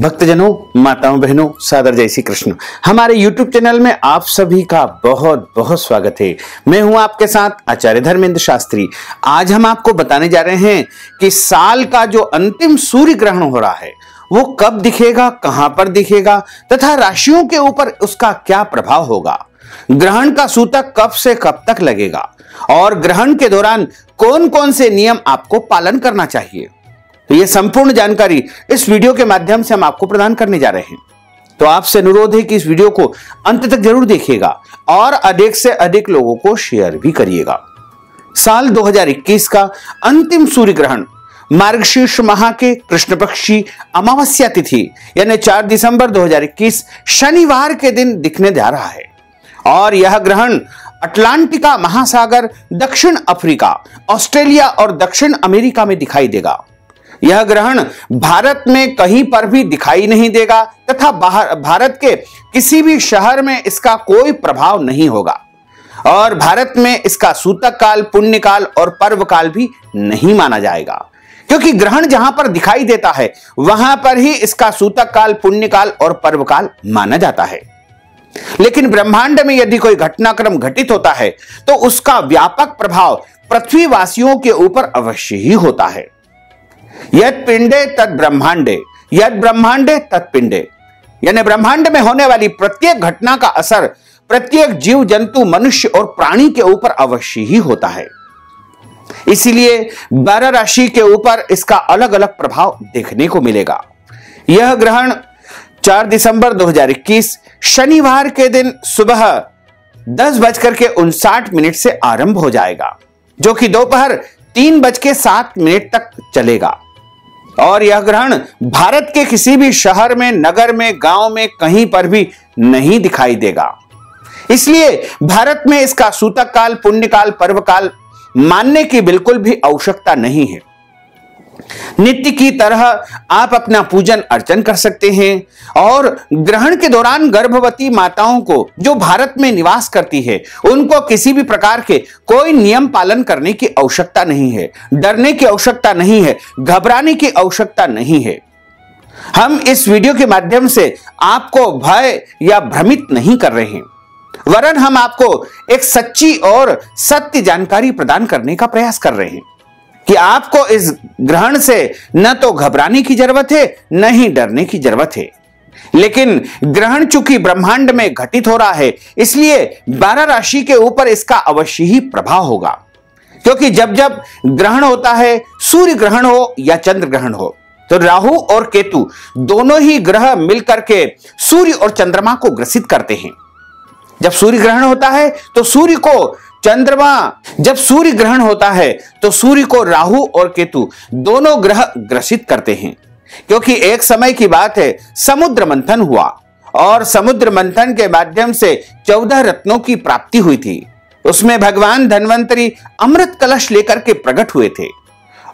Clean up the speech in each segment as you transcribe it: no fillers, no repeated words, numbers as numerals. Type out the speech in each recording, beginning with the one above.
भक्तजनों, माताओं, बहनों, सादर जय श्री कृष्ण। हमारे YouTube चैनल में आप सभी का बहुत बहुत स्वागत है। मैं हूं आपके साथ आचार्य धर्मेंद्र शास्त्री। आज हम आपको बताने जा रहे हैं कि साल का जो अंतिम सूर्य ग्रहण हो रहा है वो कब दिखेगा, कहां पर दिखेगा तथा राशियों के ऊपर उसका क्या प्रभाव होगा। ग्रहण का सूतक कब से कब तक लगेगा और ग्रहण के दौरान कौन कौन से नियम आपको पालन करना चाहिए, तो ये संपूर्ण जानकारी इस वीडियो के माध्यम से हम आपको प्रदान करने जा रहे हैं। तो आपसे अनुरोध है कि इस वीडियो को अंत तक जरूर देखिएगा और अधिक से अधिक लोगों को शेयर भी करिएगा। साल 2021 का अंतिम सूर्य ग्रहण मार्गशीर्ष माह के कृष्ण पक्षी अमावस्या तिथि यानी 4 दिसंबर 2021 शनिवार के दिन दिखने जा रहा है और यह ग्रहण अटलांटिका महासागर, दक्षिण अफ्रीका, ऑस्ट्रेलिया और दक्षिण अमेरिका में दिखाई देगा। यह ग्रहण भारत में कहीं पर भी दिखाई नहीं देगा तथा भारत के किसी भी शहर में इसका कोई प्रभाव नहीं होगा और भारत में इसका सूतक काल, पुण्य काल और पर्व काल भी नहीं माना जाएगा, क्योंकि ग्रहण जहां पर दिखाई देता है वहां पर ही इसका सूतक काल, पुण्य काल और पर्व काल माना जाता है। लेकिन ब्रह्मांड में यदि कोई घटनाक्रम घटित होता है तो उसका व्यापक प्रभाव पृथ्वीवासियों के ऊपर अवश्य ही होता है। यद पिंडे तद ब्रह्मांडे, यद ब्रह्मांडे तद पिंडे, यानी ब्रह्मांड में होने वाली प्रत्येक घटना का असर प्रत्येक जीव जंतु, मनुष्य और प्राणी के ऊपर अवश्य ही होता है। इसीलिए 12 राशि के ऊपर इसका अलग अलग प्रभाव देखने को मिलेगा। यह ग्रहण 4 दिसंबर 2021 शनिवार के दिन सुबह 10:59 से आरंभ हो जाएगा, जो कि दोपहर 3:07 तक चलेगा और यह ग्रहण भारत के किसी भी शहर में, नगर में, गांव में कहीं पर भी नहीं दिखाई देगा। इसलिए भारत में इसका सूतक काल, पुण्य काल, पर्व काल मानने की बिल्कुल भी आवश्यकता नहीं है। नित्य की तरह आप अपना पूजन अर्चन कर सकते हैं और ग्रहण के दौरान गर्भवती माताओं को जो भारत में निवास करती है उनको किसी भी प्रकार के कोई नियम पालन करने की आवश्यकता नहीं है, डरने की आवश्यकता नहीं है, घबराने की आवश्यकता नहीं है। हम इस वीडियो के माध्यम से आपको भय या भ्रमित नहीं कर रहे हैं, वरन हम आपको एक सच्ची और सत्य जानकारी प्रदान करने का प्रयास कर रहे हैं कि आपको इस ग्रहण से न तो घबराने की जरूरत है न ही डरने की जरूरत है। लेकिन ग्रहण चूंकि ब्रह्मांड में घटित हो रहा है इसलिए 12 राशि के ऊपर इसका अवश्य ही प्रभाव होगा, क्योंकि जब जब ग्रहण होता है, सूर्य ग्रहण हो या चंद्र ग्रहण हो, तो राहु और केतु दोनों ही ग्रह मिलकर के सूर्य और चंद्रमा को ग्रसित करते हैं। जब सूर्य ग्रहण होता है तो सूर्य को चंद्रमा, जब सूर्य ग्रहण होता है तो सूर्य को राहु और केतु दोनों ग्रह ग्रसित करते हैं, क्योंकि एक समय की बात है समुद्र मंथन हुआ और समुद्र मंथन के माध्यम से 14 रत्नों की प्राप्ति हुई थी। उसमें भगवान धन्वंतरी अमृत कलश लेकर के प्रकट हुए थे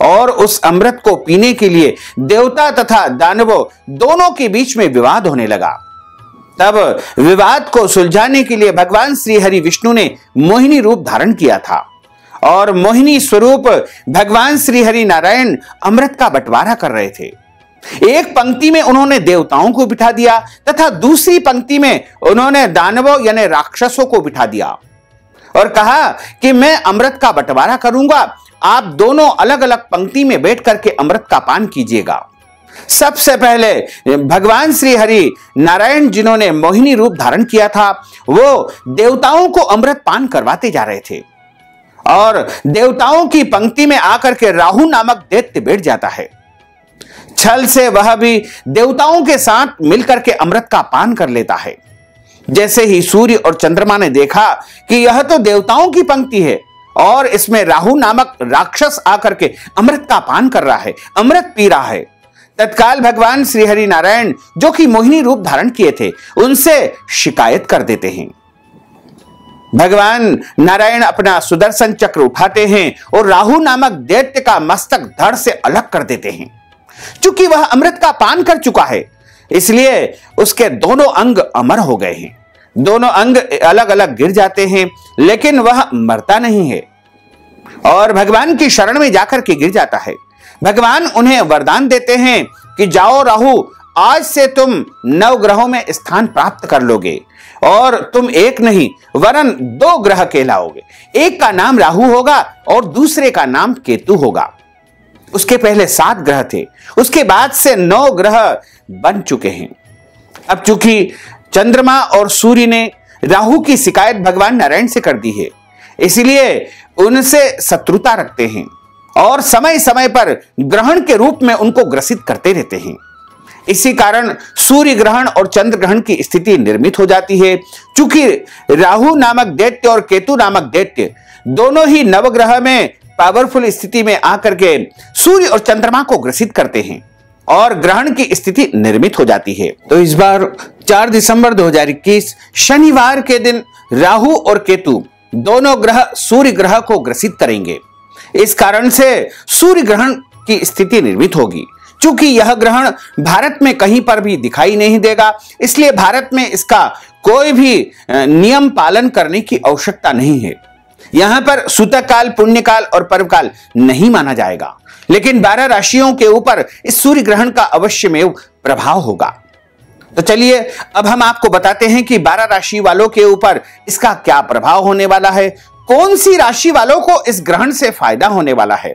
और उस अमृत को पीने के लिए देवता तथा दानवों दोनों के बीच में विवाद होने लगा। तब विवाद को सुलझाने के लिए भगवान श्री हरि विष्णु ने मोहिनी रूप धारण किया था और मोहिनी स्वरूप भगवान श्री हरि नारायण अमृत का बंटवारा कर रहे थे। एक पंक्ति में उन्होंने देवताओं को बिठा दिया तथा दूसरी पंक्ति में उन्होंने दानवों यानी राक्षसों को बिठा दिया और कहा कि मैं अमृत का बंटवारा करूंगा, आप दोनों अलग अलग पंक्ति में बैठ करके अमृत का पान कीजिएगा। सबसे पहले भगवान श्री हरि नारायण जिन्होंने मोहिनी रूप धारण किया था वो देवताओं को अमृत पान करवाते जा रहे थे और देवताओं की पंक्ति में आकर के राहु नामक दैत्य बैठ जाता है। छल से वह भी देवताओं के साथ मिलकर के अमृत का पान कर लेता है। जैसे ही सूर्य और चंद्रमा ने देखा कि यह तो देवताओं की पंक्ति है और इसमें राहु नामक राक्षस आकर के अमृत का पान कर रहा है, अमृत पी रहा है, तत्काल भगवान श्री हरि नारायण जो कि मोहिनी रूप धारण किए थे उनसे शिकायत कर देते हैं। भगवान नारायण अपना सुदर्शन चक्र उठाते हैं और राहु नामक दैत्य का मस्तक धड़ से अलग कर देते हैं। चूंकि वह अमृत का पान कर चुका है इसलिए उसके दोनों अंग अमर हो गए हैं, दोनों अंग अलग अलग गिर जाते हैं, लेकिन वह मरता नहीं है और भगवान की शरण में जाकर के गिर जाता है। भगवान उन्हें वरदान देते हैं कि जाओ राहु, आज से तुम नवग्रहों में स्थान प्राप्त कर लोगे और तुम एक नहीं वरन 2 ग्रह कहलाओगे। एक का नाम राहु होगा और दूसरे का नाम केतु होगा। उसके पहले 7 ग्रह थे, उसके बाद से 9 ग्रह बन चुके हैं। अब चूंकि चंद्रमा और सूर्य ने राहु की शिकायत भगवान नारायण से कर दी है, इसलिए उनसे शत्रुता रखते हैं और समय समय पर ग्रहण के रूप में उनको ग्रसित करते रहते हैं। इसी कारण सूर्य ग्रहण और चंद्र ग्रहण की स्थिति निर्मित हो जाती है। चूंकि राहु नामक दैत्य और केतु नामक दैत्य दोनों ही नवग्रह में पावरफुल स्थिति में आकर के सूर्य और चंद्रमा को ग्रसित करते हैं और ग्रहण की स्थिति निर्मित हो जाती है। तो इस बार 4 दिसंबर 2021 शनिवार के दिन राहु और केतु दोनों ग्रह सूर्य ग्रह को ग्रसित करेंगे। इस कारण से सूर्य ग्रहण की स्थिति निर्मित होगी। चूंकि यह ग्रहण भारत में कहीं पर भी दिखाई नहीं देगा, इसलिए भारत में इसका कोई भी नियम पालन करने की आवश्यकता नहीं है। यहां पर सूतक काल, पुण्यकाल और पर्वकाल नहीं माना जाएगा, लेकिन 12 राशियों के ऊपर इस सूर्य ग्रहण का अवश्यमेव प्रभाव होगा। तो चलिए अब हम आपको बताते हैं कि 12 राशि वालों के ऊपर इसका क्या प्रभाव होने वाला है, कौन सी राशि वालों को इस ग्रहण से फायदा होने वाला है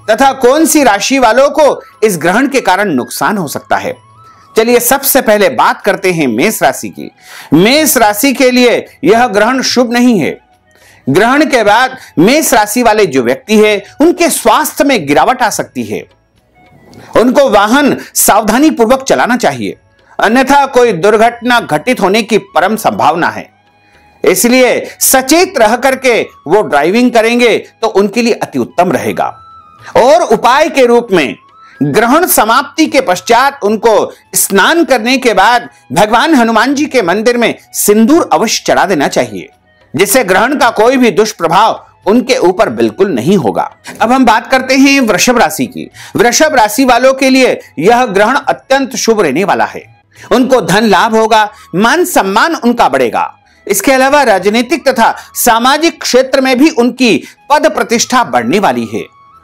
तथा कौन सी राशि वालों को इस ग्रहण के कारण नुकसान हो सकता है। चलिए सबसे पहले बात करते हैं मेष राशि की। मेष राशि के लिए यह ग्रहण शुभ नहीं है। ग्रहण के बाद मेष राशि वाले जो व्यक्ति है उनके स्वास्थ्य में गिरावट आ सकती है। उनको वाहन सावधानी पूर्वक चलाना चाहिए, अन्यथा कोई दुर्घटना घटित होने की परम संभावना है। इसलिए सचेत रह करके वो ड्राइविंग करेंगे तो उनके लिए अति उत्तम रहेगा। और उपाय के रूप में ग्रहण समाप्ति के पश्चात उनको स्नान करने के बाद भगवान हनुमान जी के मंदिर में सिंदूर अवश्य चढ़ा देना चाहिए, जिससे ग्रहण का कोई भी दुष्प्रभाव उनके ऊपर बिल्कुल नहीं होगा। अब हम बात करते हैं वृषभ राशि की। वृषभ राशि वालों के लिए यह ग्रहण अत्यंत शुभ रहने वाला है। उनको धन लाभ होगा, मान सम्मान उनका बढ़ेगा। इसके अलावा राजनीतिक तथा सामाजिक क्षेत्र में भी उनकी पद प्रतिष्ठा बढ़ने वाली है।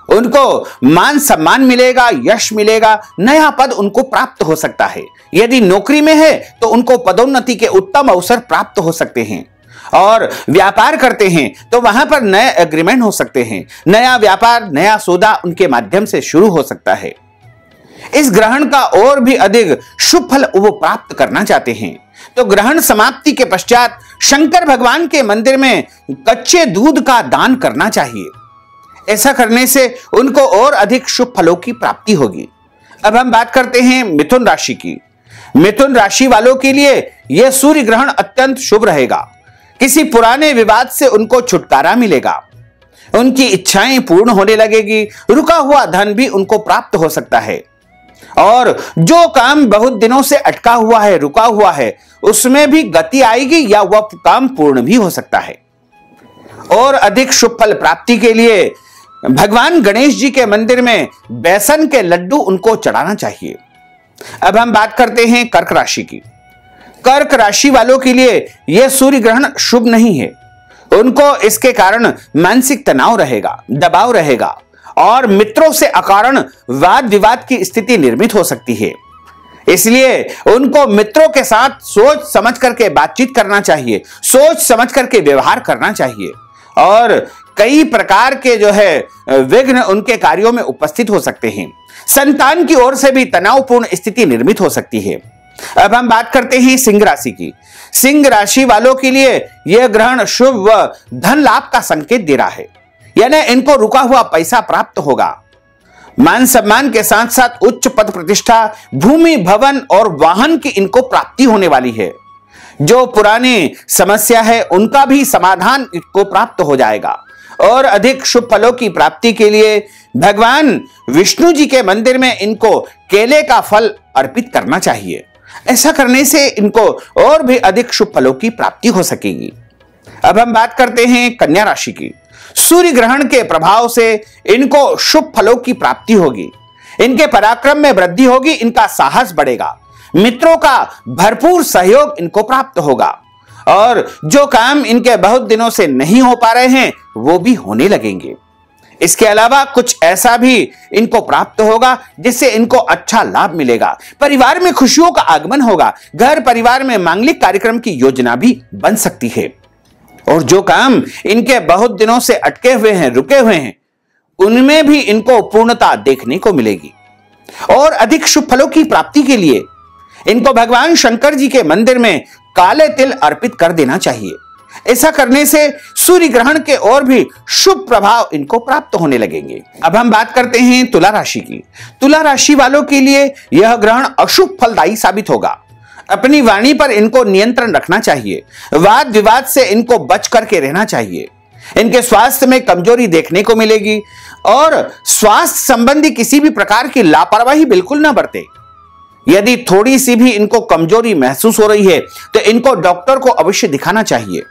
उनको मान सम्मान मिलेगा, यश मिलेगा, नया पद उनको प्राप्त हो सकता है। यदि नौकरी में है तो उनको पदोन्नति के उत्तम अवसर प्राप्त हो सकते हैं और व्यापार करते हैं तो वहां पर नए एग्रीमेंट हो सकते हैं। नया व्यापार, नया सौदा उनके माध्यम से शुरू हो सकता है। इस ग्रहण का और भी अधिक शुभ फल वो प्राप्त करना चाहते हैं तो ग्रहण समाप्ति के पश्चात शंकर भगवान के मंदिर में कच्चे दूध का दान करना चाहिए। ऐसा करने से उनको और अधिक शुभ फलों की प्राप्ति होगी। अब हम बात करते हैं मिथुन राशि की। मिथुन राशि वालों के लिए यह सूर्य ग्रहण अत्यंत शुभ रहेगा। किसी पुराने विवाद से उनको छुटकारा मिलेगा, उनकी इच्छाएं पूर्ण होने लगेगी, रुका हुआ धन भी उनको प्राप्त हो सकता है और जो काम बहुत दिनों से अटका हुआ है, रुका हुआ है, उसमें भी गति आएगी या वह काम पूर्ण भी हो सकता है। और अधिक शुभ फल प्राप्ति के लिए भगवान गणेश जी के मंदिर में बेसन के लड्डू उनको चढ़ाना चाहिए। अब हम बात करते हैं कर्क राशि की। कर्क राशि वालों के लिए यह सूर्य ग्रहण शुभ नहीं है। उनको इसके कारण मानसिक तनाव रहेगा, दबाव रहेगा और मित्रों से अकारण वाद विवाद की स्थिति निर्मित हो सकती है। इसलिए उनको मित्रों के साथ सोच समझ करके बातचीत करना चाहिए, सोच समझ करके व्यवहार करना चाहिए और कई प्रकार के जो है विघ्न उनके कार्यों में उपस्थित हो सकते हैं। संतान की ओर से भी तनावपूर्ण स्थिति निर्मित हो सकती है। अब हम बात करते हैं सिंह राशि की। सिंह राशि वालों के लिए यह ग्रहण शुभ व धन लाभ का संकेत दे रहा है, यानी इनको रुका हुआ पैसा प्राप्त होगा। मान सम्मान के साथ साथ उच्च पद प्रतिष्ठा, भूमि, भवन और वाहन की इनको प्राप्ति होने वाली है। जो पुरानी समस्या है उनका भी समाधान इनको प्राप्त हो जाएगा और अधिक शुभ फलों की प्राप्ति के लिए भगवान विष्णु जी के मंदिर में इनको केले का फल अर्पित करना चाहिए। ऐसा करने से इनको और भी अधिक शुभ फलों की प्राप्ति हो सकेगी। अब हम बात करते हैं कन्या राशि की। सूर्य ग्रहण के प्रभाव से इनको शुभ फलों की प्राप्ति होगी, इनके पराक्रम में वृद्धि होगी, इनका साहस बढ़ेगा, मित्रों का भरपूर सहयोग इनको प्राप्त होगा और जो काम इनके बहुत दिनों से नहीं हो पा रहे हैं वो भी होने लगेंगे। इसके अलावा कुछ ऐसा भी इनको प्राप्त होगा जिससे इनको अच्छा लाभ मिलेगा। परिवार में खुशियों का आगमन होगा। घर परिवार में मांगलिक कार्यक्रम की योजना भी बन सकती है। और जो काम इनके बहुत दिनों से अटके हुए हैं, रुके हुए हैं, उनमें भी इनको पूर्णता देखने को मिलेगी। और अधिक शुभ फलों की प्राप्ति के लिए इनको भगवान शंकर जी के मंदिर में काले तिल अर्पित कर देना चाहिए। ऐसा करने से सूर्य ग्रहण के और भी शुभ प्रभाव इनको प्राप्त होने लगेंगे। अब हम बात करते हैं तुला राशि की। तुला राशि वालों के लिए यह ग्रहण अशुभ फलदायी साबित होगा। अपनी वाणी पर इनको नियंत्रण रखना चाहिए। वाद विवाद से इनको बच करके रहना चाहिए। इनके स्वास्थ्य में कमजोरी देखने को मिलेगी और स्वास्थ्य संबंधी किसी भी प्रकार की लापरवाही बिल्कुल ना बरते। यदि थोड़ी सी भी इनको कमजोरी महसूस हो रही है तो इनको डॉक्टर को अवश्य दिखाना चाहिए।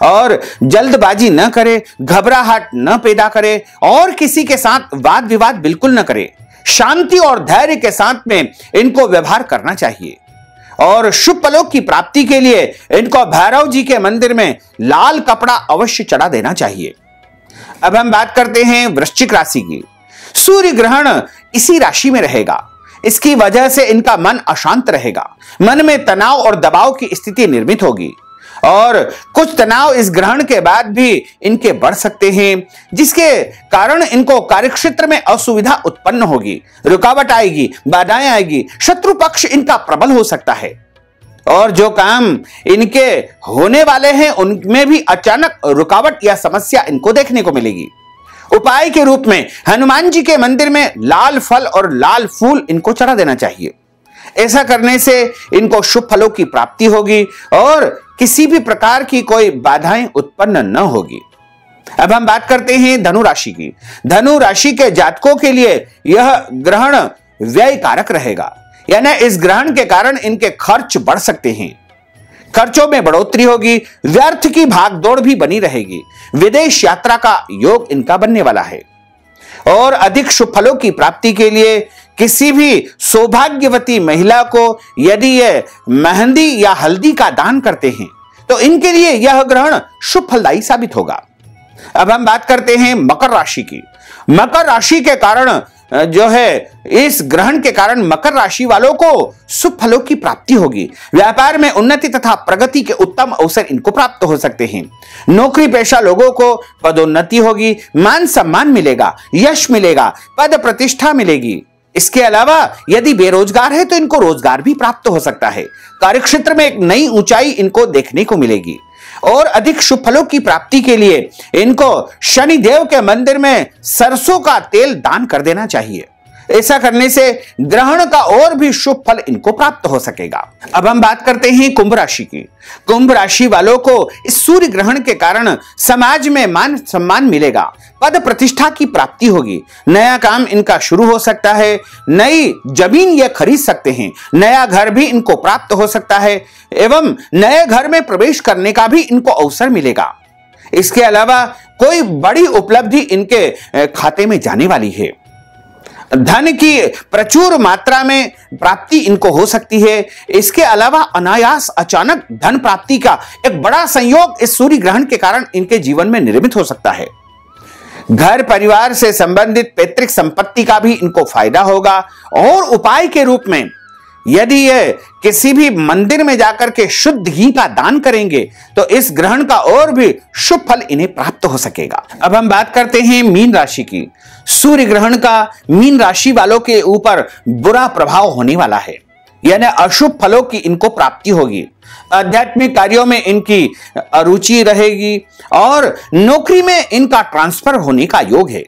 और जल्दबाजी न करे, घबराहट न पैदा करे और किसी के साथ वाद विवाद बिल्कुल न करे। शांति और धैर्य के साथ में इनको व्यवहार करना चाहिए। और शुभ फलों की प्राप्ति के लिए इनको भैरव जी के मंदिर में लाल कपड़ा अवश्य चढ़ा देना चाहिए। अब हम बात करते हैं वृश्चिक राशि की। सूर्य ग्रहण इसी राशि में रहेगा। इसकी वजह से इनका मन अशांत रहेगा। मन में तनाव और दबाव की स्थिति निर्मित होगी और कुछ तनाव इस ग्रहण के बाद भी इनके बढ़ सकते हैं, जिसके कारण इनको कार्यक्षेत्र में असुविधा उत्पन्न होगी, रुकावट आएगी, बाधाएं आएगी, शत्रु पक्ष इनका प्रबल हो सकता है। और जो काम इनके होने वाले हैं उनमें भी अचानक रुकावट या समस्या इनको देखने को मिलेगी। उपाय के रूप में हनुमान जी के मंदिर में लाल फल और लाल फूल इनको चढ़ा देना चाहिए। ऐसा करने से इनको शुभ फलों की प्राप्ति होगी और किसी भी प्रकार की कोई बाधाएं उत्पन्न न होगी। अब हम बात करते हैं धनु राशि की। धनु राशि के जातकों के लिए यह ग्रहण व्यय कारक रहेगा, यानी इस ग्रहण के कारण इनके खर्च बढ़ सकते हैं। खर्चों में बढ़ोतरी होगी, व्यर्थ की भागदौड़ भी बनी रहेगी। विदेश यात्रा का योग इनका बनने वाला है। और अधिक शुभ फलों की प्राप्ति के लिए किसी भी सौभाग्यवती महिला को यदि ये मेहंदी या हल्दी का दान करते हैं तो इनके लिए यह ग्रहण शुभ फलदायी साबित होगा। अब हम बात करते हैं मकर राशि की। मकर राशि के कारण जो है इस ग्रहण के कारण मकर राशि वालों को शुभ फलों की प्राप्ति होगी। व्यापार में उन्नति तथा प्रगति के उत्तम अवसर इनको प्राप्त हो सकते हैं। नौकरी पेशा लोगों को पदोन्नति होगी, मान सम्मान मिलेगा, यश मिलेगा, पद प्रतिष्ठा मिलेगी। इसके अलावा यदि बेरोजगार है तो इनको रोजगार भी प्राप्त हो सकता है। कार्यक्षेत्र में एक नई ऊंचाई इनको देखने को मिलेगी। और अधिक शुभ फलों की प्राप्ति के लिए इनको शनि देव के मंदिर में सरसों का तेल दान कर देना चाहिए। ऐसा करने से ग्रहण का और भी शुभ फल इनको प्राप्त हो सकेगा। अब हम बात करते हैं कुंभ राशि की। कुंभ राशि वालों को इस सूर्य ग्रहण के कारण समाज में मान सम्मान मिलेगा, पद प्रतिष्ठा की प्राप्ति होगी, नया काम इनका शुरू हो सकता है, नई जमीन ये खरीद सकते हैं, नया घर भी इनको प्राप्त हो सकता है एवं नए घर में प्रवेश करने का भी इनको अवसर मिलेगा। इसके अलावा कोई बड़ी उपलब्धि इनके खाते में जाने वाली है। धन की प्रचुर मात्रा में प्राप्ति इनको हो सकती है। इसके अलावा अनायास अचानक धन प्राप्ति का एक बड़ा संयोग इस सूर्य ग्रहण के कारण इनके जीवन में निर्मित हो सकता है। घर परिवार से संबंधित पैतृक संपत्ति का भी इनको फायदा होगा। और उपाय के रूप में यदि ये किसी भी मंदिर में जाकर के शुद्ध घी का दान करेंगे तो इस ग्रहण का और भी शुभ फल इन्हें प्राप्त हो सकेगा। अब हम बात करते हैं मीन राशि की। सूर्य ग्रहण का मीन राशि वालों के ऊपर बुरा प्रभाव होने वाला है, यानी अशुभ फलों की इनको प्राप्ति होगी। आध्यात्मिक कार्यों में इनकी अरुचि रहेगी और नौकरी में इनका ट्रांसफर होने का योग है।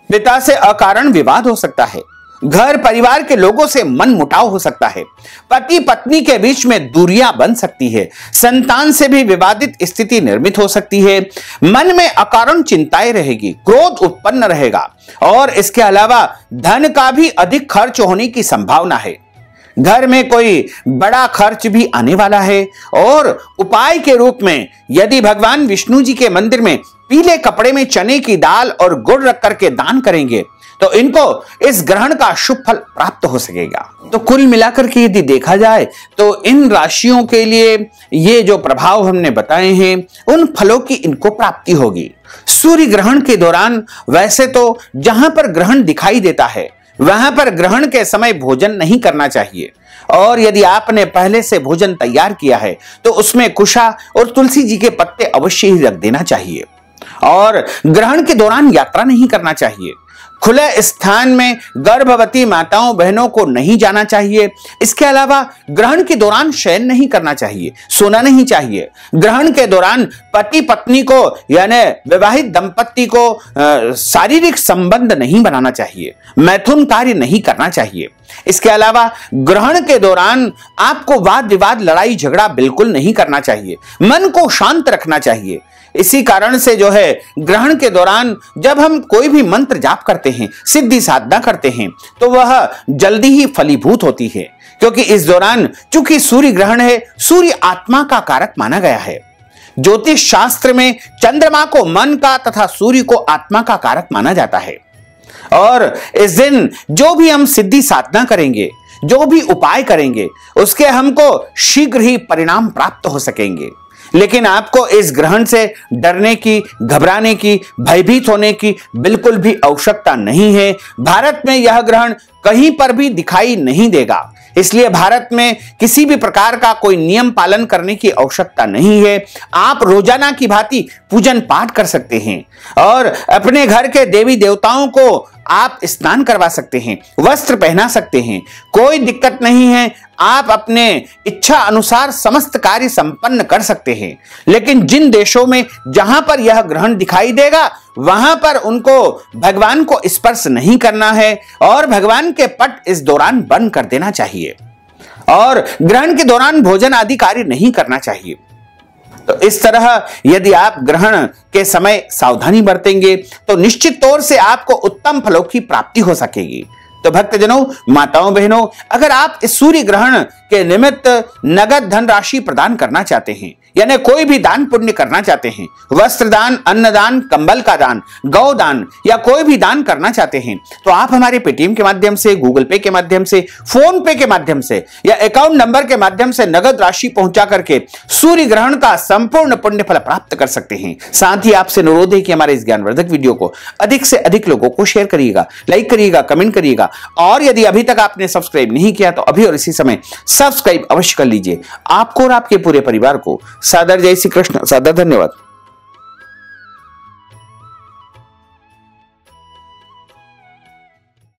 पिता से अकारण विवाद हो सकता है। घर परिवार के लोगों से मन मुटाव हो सकता है। पति पत्नी के बीच में दूरियां बन सकती है। संतान से भी विवादित स्थिति निर्मित हो सकती है। मन में अकारण चिंताएं रहेगी, क्रोध उत्पन्न रहेगा और इसके अलावा धन का भी अधिक खर्च होने की संभावना है। घर में कोई बड़ा खर्च भी आने वाला है। और उपाय के रूप में यदि भगवान विष्णु जी के मंदिर में पीले कपड़े में चने की दाल और गुड़ रख करके दान करेंगे तो इनको इस ग्रहण का शुभ फल प्राप्त हो सकेगा। तो कुल मिलाकर के यदि देखा जाए तो इन राशियों के लिए ये जो प्रभाव हमने बताए हैं उन फलों की इनको प्राप्ति होगी। सूर्य ग्रहण के दौरान वैसे तो जहां पर ग्रहण दिखाई देता है वहां पर ग्रहण के समय भोजन नहीं करना चाहिए, और यदि आपने पहले से भोजन तैयार किया है तो उसमें कुशा और तुलसी जी के पत्ते अवश्य ही रख देना चाहिए। और ग्रहण के दौरान यात्रा नहीं करना चाहिए। खुले स्थान में गर्भवती माताओं बहनों को नहीं जाना चाहिए। इसके अलावा ग्रहण के दौरान शयन नहीं करना चाहिए, सोना नहीं चाहिए। ग्रहण के दौरान पति पत्नी को यानी विवाहित दंपत्ति को शारीरिक संबंध नहीं बनाना चाहिए, मैथुन कार्य नहीं करना चाहिए। इसके अलावा ग्रहण के दौरान आपको वाद विवाद लड़ाई झगड़ा बिल्कुल नहीं करना चाहिए, मन को शांत रखना चाहिए। इसी कारण से जो है ग्रहण के दौरान जब हम कोई भी मंत्र जाप करते हैं, सिद्धि साधना करते हैं, तो वह जल्दी ही फलीभूत होती है, क्योंकि इस दौरान चूंकि सूर्य ग्रहण है, सूर्य आत्मा का कारक माना गया है। ज्योतिष शास्त्र में चंद्रमा को मन का तथा सूर्य को आत्मा का कारक माना जाता है। और इस दिन जो भी हम सिद्धि साधना करेंगे, जो भी उपाय करेंगे, उसके हमको शीघ्र ही परिणाम प्राप्त हो सकेंगे। लेकिन आपको इस ग्रहण से डरने की, घबराने की, भयभीत होने की बिल्कुल भी आवश्यकता नहीं है। भारत में यह ग्रहण कहीं पर भी दिखाई नहीं देगा, इसलिए भारत में किसी भी प्रकार का कोई नियम पालन करने की आवश्यकता नहीं है। आप रोजाना की भांति पूजन पाठ कर सकते हैं और अपने घर के देवी देवताओं को आप स्नान करवा सकते हैं, वस्त्र पहना सकते हैं, कोई दिक्कत नहीं है। आप अपने इच्छा अनुसार समस्त कार्य संपन्न कर सकते हैं। लेकिन जिन देशों में जहां पर यह ग्रहण दिखाई देगा वहां पर उनको भगवान को स्पर्श नहीं करना है और भगवान के पट इस दौरान बंद कर देना चाहिए और ग्रहण के दौरान भोजन आदि कार्य नहीं करना चाहिए। तो इस तरह यदि आप ग्रहण के समय सावधानी बरतेंगे तो निश्चित तौर से आपको उत्तम फलों की प्राप्ति हो सकेगी। तो भक्तजनों, माताओं बहनों, अगर आप इस सूर्य ग्रहण के निमित्त नगद धन राशि प्रदान करना चाहते हैं, यानी कोई भी दान पुण्य करना चाहते हैं, वस्त्र दान, अन्नदान, कंबल का दान, गौ दान या कोई भी दान करना चाहते हैं, तो आप हमारे पेटीएम के माध्यम से, गूगल पे के माध्यम से, फोन पे के माध्यम से या अकाउंट नंबर के माध्यम से नगद राशि पहुंचा करके सूर्य ग्रहण का संपूर्ण पुण्य फल प्राप्त कर सकते हैं। साथ ही आपसे अनुरोध है कि हमारे इस ज्ञानवर्धक वीडियो को अधिक से अधिक लोगों को शेयर करिएगा, लाइक करिएगा, कमेंट करिएगा और यदि अभी तक आपने सब्सक्राइब नहीं किया तो अभी और इसी समय सब्सक्राइब अवश्य कर लीजिए। आपको और आपके पूरे परिवार को सादर जय श्री कृष्ण, सादर धन्यवाद।